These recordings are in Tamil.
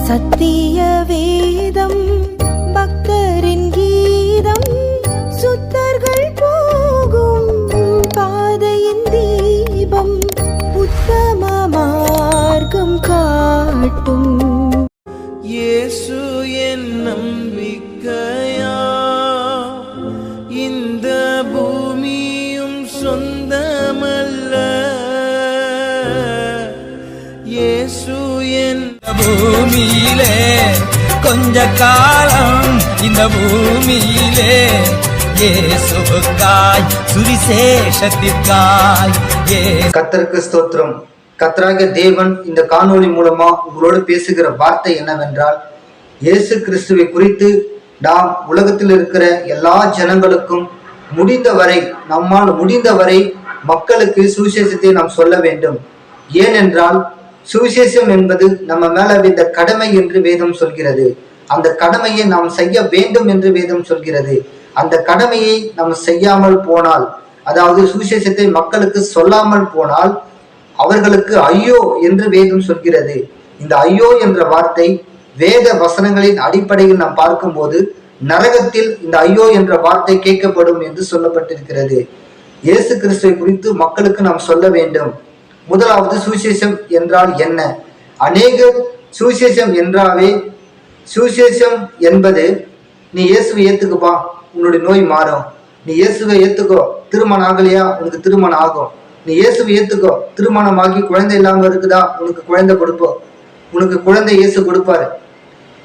சத்திய வேதம் பக்தரின் கீதம், சுத்தர்கள் போகும் பாதையின் தீபம், உத்தம மார்க்கம் காட்டும். இயேசு என் நம்பிக்கையா, இந்த பூமியும் சொந்தமல்ல. இயேசு என் பூமியிலே கொஞ்ச காலம், இந்த பூமியிலே இயேசுவுக்காய் சுவிசேஷத்திற்காய். கர்த்தருக்கு ஸ்தோத்திரம். கர்த்தராகிய தேவன் இந்த காணொளி மூலமா உங்களோடு பேசுகிற வார்த்தை என்னவென்றால், இயேசு கிறிஸ்துவை குறித்து நாம் உலகத்தில் இருக்கிற எல்லா ஜனங்களுக்கும் முடிந்தவரை, நம்மால் முடிந்தவரை மக்களுக்கு சுவிசேஷத்தை நாம் சொல்ல வேண்டும். ஏனென்றால் சுவிசேஷம் என்பது நம்ம மேல இந்த கடமை என்று வேதம் சொல்கிறது. அந்த கடமையை நாம் செய்ய வேண்டும் என்று வேதம் சொல்கிறது. அந்த கடமையை நாம் செய்யாமல் போனால், அதாவது சுவிசேஷத்தை மக்களுக்கு சொல்லாமல் போனால் அவர்களுக்கு ஐயோ என்று வேதம் சொல்கிறது. இந்த ஐயோ என்ற வார்த்தை வேத வசனங்களின் அடிப்படையில் நாம் பார்க்கும்போது நரகத்தில் இந்த ஐயோ என்ற வார்த்தை கேட்கப்படும் என்று சொல்லப்பட்டிருக்கிறது. இயேசு கிறிஸ்துவை குறித்து மக்களுக்கு நாம் சொல்ல வேண்டும். முதலாவது சுவிசேஷம் என்றால் என்ன? அநேக சுவிசேஷம் என்றாவே, சுவிசேஷம் என்பது நீ இயேசுவை ஏத்துக்குப்பா, உன்னுடைய நோய் மாறும். நீ இயேசுவை ஏத்துக்கோ, திருமணம் ஆகலையா, உனக்கு திருமணம் ஆகும். நீ இயேசுவை ஏத்துக்கோ, திருமணமாகி குழந்தை இல்லாம இருக்குதா, உனக்கு குழந்தை கொடுப்போம், உனக்கு குழந்தை இயேசு கொடுப்பாரு.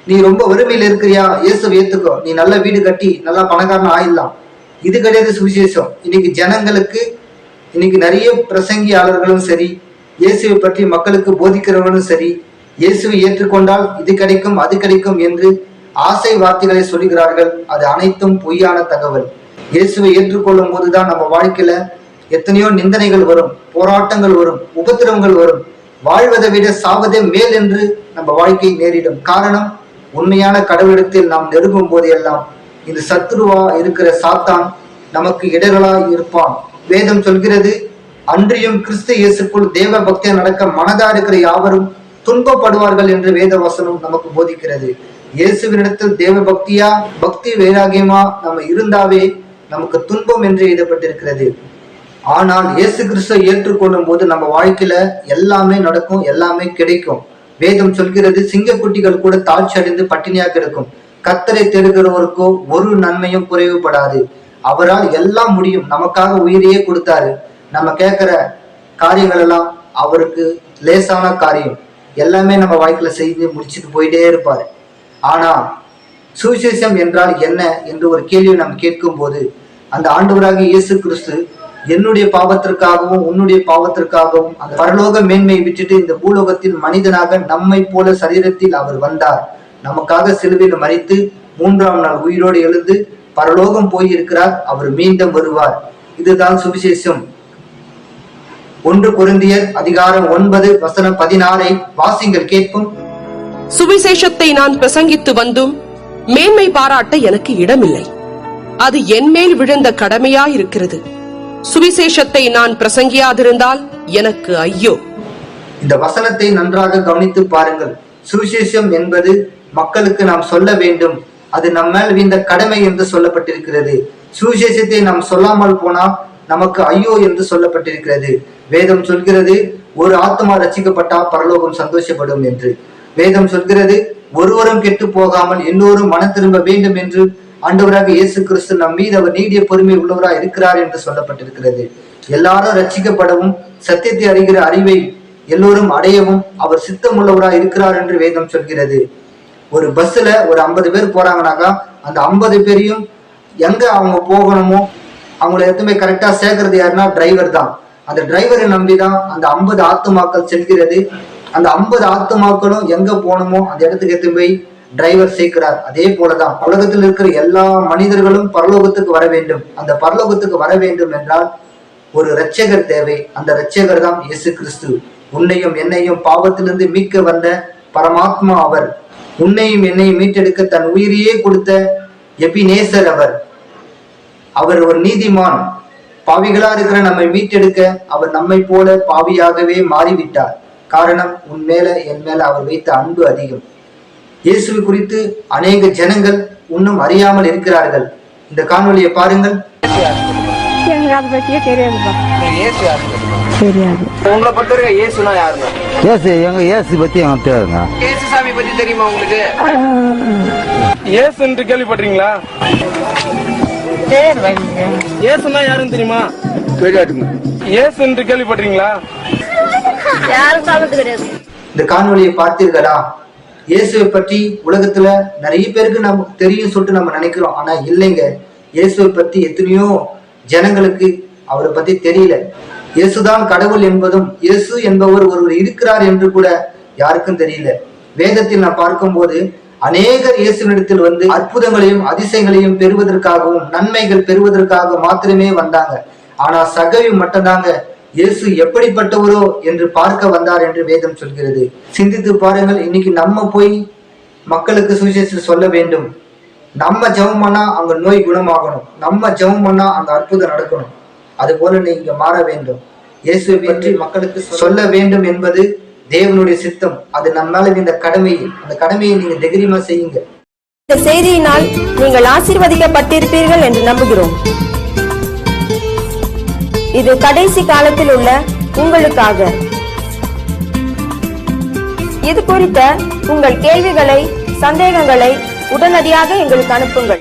நீ ரொம்ப வறுமையில் இருக்கிறியா, இயேசுவை ஏத்துக்கோ, நீ நல்ல வீடு கட்டி நல்லா பணக்காரன் ஆயிடலாம். இது கிடையாது சுவிசேஷம். இன்னைக்கு ஜனங்களுக்கு, இன்னைக்கு நிறைய பிரசங்கியாளர்களும் சரி, இயேசுவை பற்றி மக்களுக்கு போதிக்கிறவர்களும் சரி, இயேசுவை ஏற்றுக்கொண்டால் இது கிடைக்கும் அது கிடைக்கும் என்று ஆசை வார்த்தைகளை சொல்லுகிறார்கள். அது அனைத்தும் பொய்யான தகவல். இயேசுவை ஏற்றுக்கொள்ளும் போதுதான் நம்ம வாழ்க்கையில எத்தனையோ நிந்தனைகள் வரும், போராட்டங்கள் வரும், உபத்திரவங்கள் வரும். வாழ்வதை விட சாவதே மேல் என்று நம்ம வாழ்க்கை நேரிடும். காரணம், உண்மையான கடவுளிடத்தில் நாம் நெருங்கும் போது எல்லாம் இந்த சத்துருவா இருக்கிற சாத்தான் நமக்கு இடர்களா இருப்பான். வேதம் சொல்கிறது, அன்றியும் கிறிஸ்து இயேசுக்குள் தேவ பக்தியா நடக்க மனதா இருக்கிற யாவரும் துன்பப்படுவார்கள் என்று வேத வசனம் நமக்கு போதிக்கிறது. இயேசுவினிடத்தில் தேவ பக்தியா, பக்தி வைராகியமா நம்ம இருந்தாவே நமக்கு துன்பம் என்று எழுதப்பட்டிருக்கிறது. ஆனால் இயேசு கிறிஸ்துவை ஏற்றுக்கொள்ளும் போது நம்ம வாழ்க்கையில எல்லாமே நடக்கும், எல்லாமே கிடைக்கும். வேதம் சொல்கிறது, சிங்கக்குட்டிகள் கூட தாழ்ச்சி அடைந்து பட்டினியா கிடக்கும். கர்த்தரை தேடுகிறவருக்கோ ஒரு நன்மையும் குறைவுபடாது. அவரால் எல்லாம் முடியும். நமக்காக உயிரையே கொடுத்தாரு. நம்ம கேட்கிற காரியங்கள் எல்லாம் அவருக்கு லேசான காரியம். எல்லாமே நம்ம வாழ்க்கையில செய்து முடிச்சுட்டு போயிட்டே இருப்பாரு. ஆனா சுவிசேஷம் என்றால் என்ன என்று ஒரு கேள்வியை நம்ம கேட்கும் போது, அந்த ஆண்டவராக இயேசு கிறிஸ்து என்னுடைய பாவத்திற்காகவும் உன்னுடைய பாவத்திற்காகவும் அந்த பரலோக மேன்மையை விட்டுட்டு இந்த பூலோகத்தில் மனிதனாக நம்மை போல சரீரத்தில் அவர் வந்தார். நமக்காக சிலுவையில் மரித்து 3ஆம் நாள் உயிரோடு எழுந்து பரலோகம் போயிருக்கிறார். அவர் மீண்டும் வருவார். இதுதான் சுவிசேஷம். 1 கொரிந்தியர் அதிகாரம் 9:16 வாசிங்கள் கேட்போம். சுவிசேஷத்தை நான் பிரசங்கித்து வந்தும் மேன்மை பாராட்ட எனக்கு இடமில்லை. அது என் மேல் விழுந்த கடமையாயிருக்கிறது. சுவிசேஷத்தை நான் பிரசங்கியாதிருந்தால் எனக்கு ஐயோ. இந்த வசனத்தை நன்றாக கவனித்து பாருங்கள். சுவிசேஷம் என்பது மக்களுக்கு நாம் சொல்ல வேண்டும். அது நம்ம மேல் விழுந்த கடமை என்று சொல்லப்பட்டிருக்கிறது. சுவிசேஷத்தை நாம் சொல்லாமல் போனால் நமக்கு ஐயோ என்று சொல்லப்பட்டிருக்கிறது. வேதம் சொல்கிறது, ஒரு ஆத்மா ரட்சிக்கப்பட்டா பரலோகம் சந்தோஷப்படும் என்று. வேதம் சொல்கிறது, ஒருவரும் கெட்டு போகாமல் எல்லோரும் மனம் திரும்ப வேண்டும் என்று ஆண்டவராக இயேசு கிறிஸ்து நம் மீது அவர் நீடிய பொறுமை உள்ளவராக இருக்கிறார் என்று சொல்லப்பட்டிருக்கிறது. எல்லாரும் ரட்சிக்கப்படவும் சத்தியத்தை அறிகிற அறிவை எல்லோரும் அடையவும் அவர் சித்தம் உள்ளவராக இருக்கிறார் என்று வேதம் சொல்கிறது. ஒரு பஸ்ல ஒரு 50 பேர் போறாங்கனாக்கா அந்த 50 பேரையும் எங்க அவங்க போகணுமோ அவங்களை எதுவுமே கரெக்டா சேர்க்கறது யாருன்னா டிரைவர் தான். அந்த டிரைவரை நம்பிதான் அந்த 50 ஆத்துமாக்கள் செல்கிறது. அந்த 50 ஆத்துமாக்களும் எங்க போகணுமோ அந்த இடத்துக்கு எடுத்து போய் டிரைவர் சேர்க்கிறார். அதே போலதான் உலகத்தில் இருக்கிற எல்லா மனிதர்களும் பரலோகத்துக்கு வர வேண்டும். அந்த பரலோகத்துக்கு வர வேண்டும் என்றால் ஒரு இரட்சகர் தேவை. அந்த இரட்சகர் தான் இயேசு கிறிஸ்து. உன்னையும் என்னையும் பாவத்திலிருந்து மீட்க வந்த பரமாத்மா அவர். உன்னையும் என்னையும் மீட்டெடுக்க தன் உயிரையே கொடுத்த எபினேசர் அவர். அவர் ஒரு நீதிமான். பாவிகளா இருக்கிற நம்மை மீட்டெடுக்க அவர் நம்மை போல பாவியாகவே மாறிவிட்டார். காரணம், உன் மேல என் மேல அவர் வைத்த அன்பு அதிகம். இயேசுவை குறித்து அநேக ஜனங்கள் இன்னும் அறியாமல் இருக்கிறார்கள். இந்த காணொளியை பாருங்கள். எனக்கு அதை பற்றியே தெரியாதுப்பா. தெரியாது. உங்களை பொறுத்தவரைக்கும் இயேசுனா யாருங்க? இயேசு பத்தி எனக்கு தெரியாதுங்க. இயேசு சாமி பத்தி தெரியுமா உங்களுக்கு? இயேசு என்று கேள்விப்பட்டீங்களா? இயேசுனா யாருன்னு தெரியுமா? தெரியாதுங்க. இயேசு என்று கேள்விப்பட்டீங்களா? யாரும் சொல்றது கிடையாது. இந்த காணொளியை பார்த்தீர்களா? இயேசுவை பற்றி உலகத்துல நிறைய பேருக்கு நமக்கு தெரியும் சொல்லிட்டு நம்ம நினைக்கிறோம். ஆனா இல்லைங்க, இயேசுவை பத்தி எத்தனையோ ஜனங்களுக்கு அவரை பத்தி தெரியல. இயேசுதான் கடவுள் என்பதும் இயேசு என்பவர் ஒருவர் இருக்கிறார் என்று கூட யாருக்கும் தெரியல. வேதத்தில் நான் பார்க்கும்போது அநேகர் இயேசுவினிடத்தில் வந்து அற்புதங்களையும் அதிசயங்களையும் பெறுவதற்காகவும் நன்மைகள் பெறுவதற்காக மாத்திரமே வந்தாங்க. ஆனா சகவி மட்டும்தாங்க இயேசு எப்படிப்பட்டவரோ என்று பார்க்க வந்தார் என்று வேதம் சொல்கிறது. சிந்தித்து பாருங்கள். இன்னைக்கு நம்ம போய் மக்களுக்கு சுவிசேஷம் சொல்ல வேண்டும். நம்ம ஜெபம் பண்ணா அங்க நோய் குணமாகணும், நம்ம ஜெபம் பண்ணா அங்க அற்புதம் நடக்கணும். அது போல நீங்க மாற வேண்டும். இயேசுவை பற்றி மக்களுக்கு சொல்ல வேண்டும் என்பது தேவனுடைய சித்தம். அது நம்மால இந்த கடமையை, அந்த கடமையை நீங்க தைரியமா செய்யுங்க. இந்த செய்தியினால் நீங்கள் ஆசீர்வதிக்கப்பட்டிருப்பீர்கள் என்று நம்புகிறோம். இது கடைசி காலத்தில் உள்ள உங்களுக்காக. இது குறித்த உங்கள் கேள்விகளை, சந்தேகங்களை உடனடியாக எங்களுக்கு அனுப்புங்கள்.